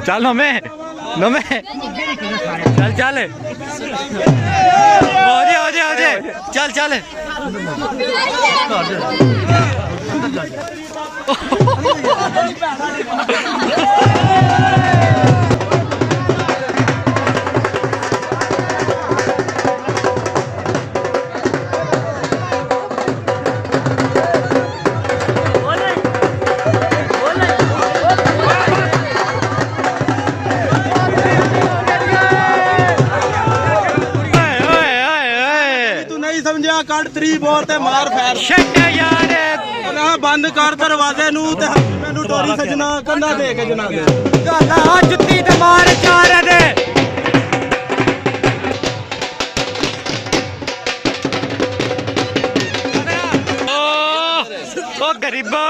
ਚੱਲ ਨਵੇਂ ਨਵੇਂ ਚੱਲ ਚੱਲ ਹੋ ਜੇ ਚੱਲ ਚੱਲ ਕੱਢ 3 ਬੋਲ ਤੇ ਮਾਰ ਫੈਰ ਸ਼ਟ ਯਾਰ ਨਾ ਬੰਦ ਕਰ ਦਰਵਾਜ਼ੇ ਨੂੰ ਤੇ ਮੈਨੂੰ ਡੋਰੀ ਸਜਣਾ ਕੰਧਾ ਦੇ ਕੇ ਜਨਾ ਦੇ ਗਾਲਾ ਜੁੱਤੀ ਤੇ ਮਾਰ ਚਾਰ ਦੇ ਓ ਗਰੀਬਾ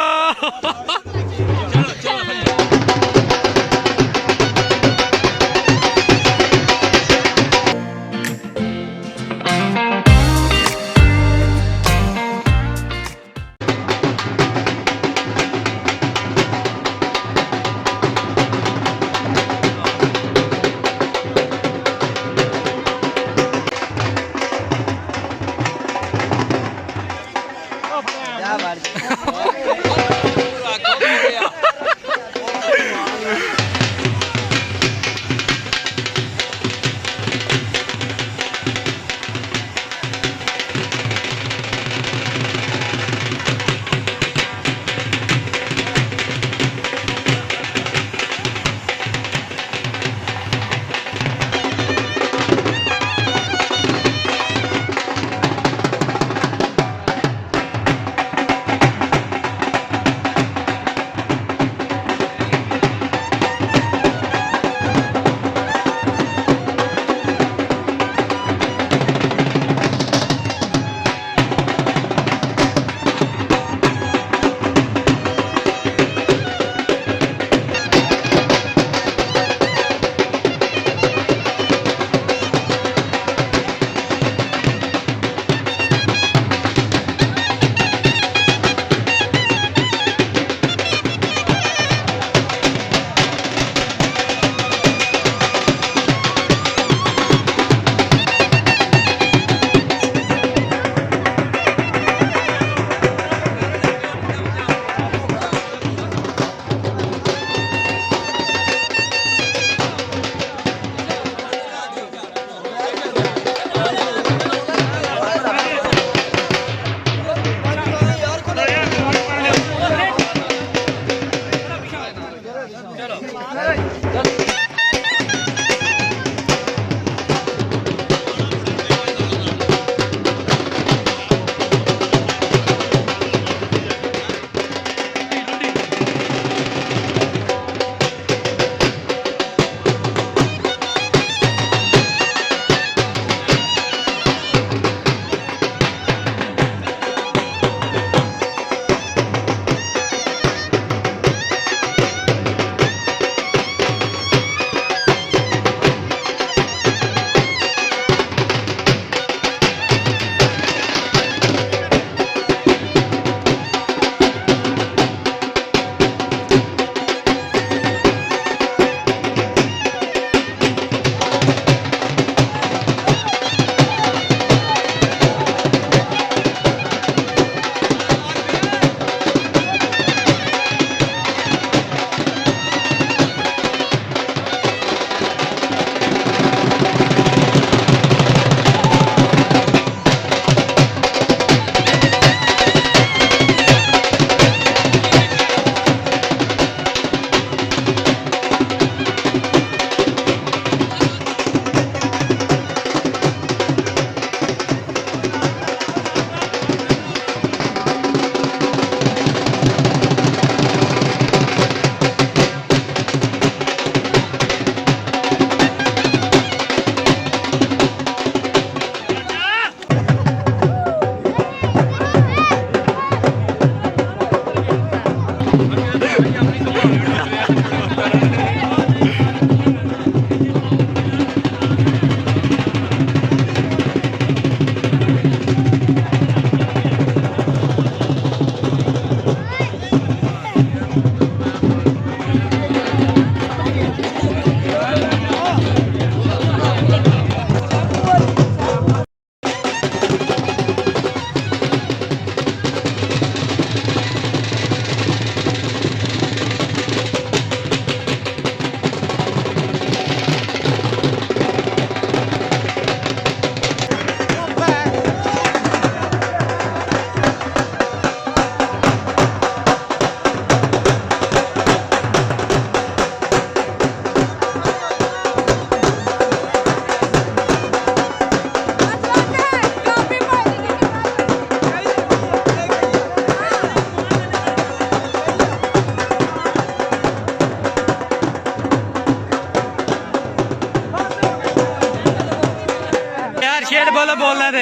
बोल बोलने दे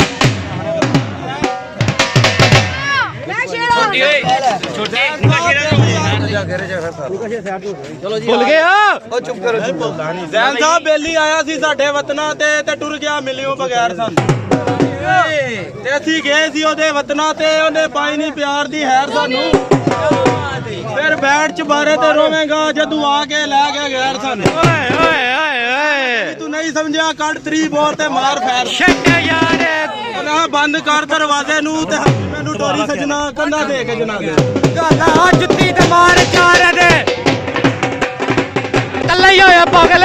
भुल गए ਚੁੱਪ ਕਰੋ ਜ਼ੈਨ ਸਾਹਿਬ ਬੇਲੀ ਆਇਆ ਸੀ ਸਾਡੇ ਵਤਨਾਂ ਤੇ ਟੁਰ ਗਿਆ ਮਿਲਿਓ ਬਗੈਰ ਸਾਨੂੰ ਤੇ ਅਸੀਂ ਗਏ ਸੀ ਉਹਦੇ ਵਤਨਾਂ ਤੇ ਉਹਨੇ ਪਾਈ ਨਹੀਂ ਪਿਆਰ ਦੀ ਹੈਰ ਸਾਨੂੰ ਫਿਰ ਬੈਠ ਚਬਾਰੇ ਤੇ ਰੋਵੇਂਗਾ ਜਦੋਂ ਆ ਕੇ ਲੈ ਕੇ ਗੈਰ ਸਾਨੂੰ ਓਏ ਓਏ ਓਏ ਤੂੰ ਨਹੀਂ ਸਮਝਿਆ ਕੱਢ 3 ਬੋਰ ਤੇ ਮਾਰ ਫੈਰ ਸ਼ੱਕਾ ਯਾਰ ਉਹਨਾਂ ਬੰਦ ਕਰ ਦਰਵਾਜ਼ੇ ਨੂੰ ਤੇ ਮੈਨੂੰ ਡੋਰੀ ਸਜਣਾ ਕੰਧਾ ਦੇ ਕੇ ਜਨਾ ਦੇ ਗਾਲਾ ਜੁੱਤੀ ਤੇ ਮਾਰ ਚਾਰ ਦੇ ਕੱਲਾ ਹੀ ਹੋਇਆ ਪਾਗਲ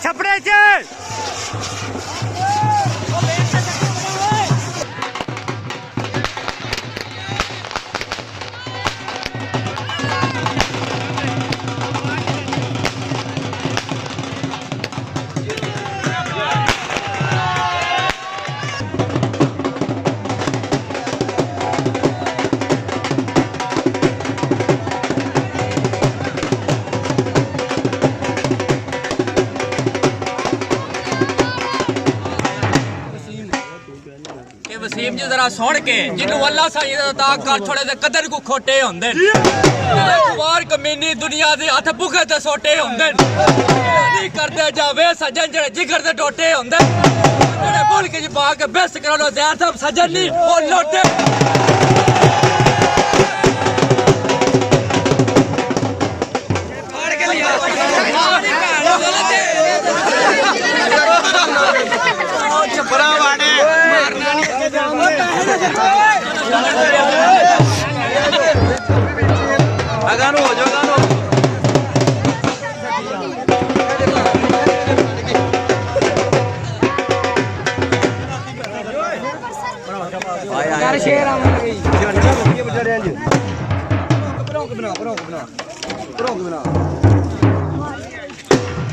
छपड़े च वसीम जी जरा सुन के जिन्हों अल्लाह साईं दा ताक कर छोड़े ते कदर को खोटे होंदे कुवार कमीनी दुनिया दे हथ भुखे ते सोटे होंदे नहीं करदे जावे सजन जेड़े जिगर दे टोटे होंदे जेड़े बोल के जी पा के बेस करा लो ज़ैन साहब सजन नहीं ओ लोटे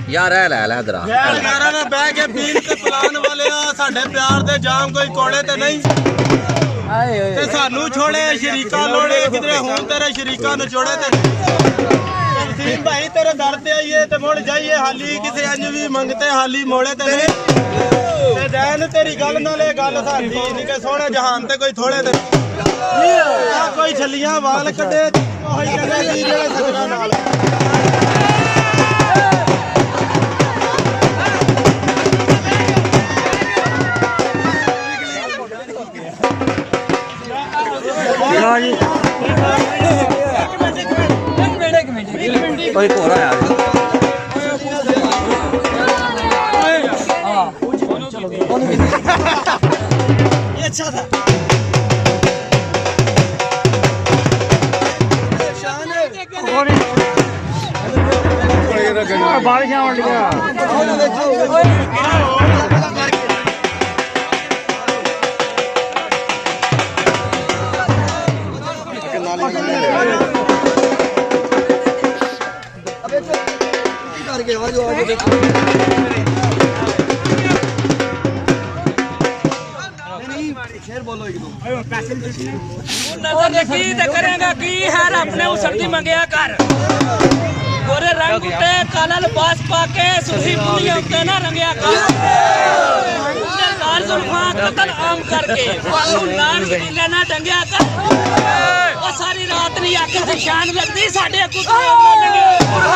यार ले ले इधर यारा ना बह के पीन ते पलान वाले साडे प्यार दे जाम कोई कोड़े ते नहीं ते सानू छोड़े शरीका लोड़े किधरे हों तेरे शरीका नु छोड़े ते वसीम भाई तेरे दर ते आइए ते मुड़ जाइए हाली किसे अंज भी मंगते हाली मोड़े ते नहीं ते दैन तेरी गल नाले गल साडी नहीं के सोहणे जहान ते कोई थोड़े ते कोई छलियां वाल कटे ओही कहंदे जी जेड़े सजना नाल कोई कोरा यार ये अच्छा था बारिश आने लगा नजर की ते करेगा की है अपने सर्दी मंगया कर गोरे रंग उते काला लिबास पाके सुसी पूरी उते ना रंगया कर लाल जुल्फा कतल आम करके लाल नीले ना टंगया कर ओ सारी रात नहीं आके से शान लगती साडे कुत्ते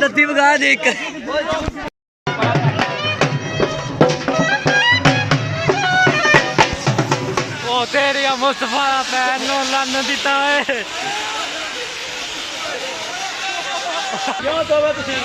दत्ती बगा दे एक ओ तेरी मुस्तफा पैन नो लन दिता है क्यों तोबा तुसी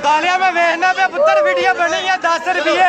कालिया में वेखना पे पुत्र वीडियो बनी है 10 रुपये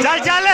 चल चल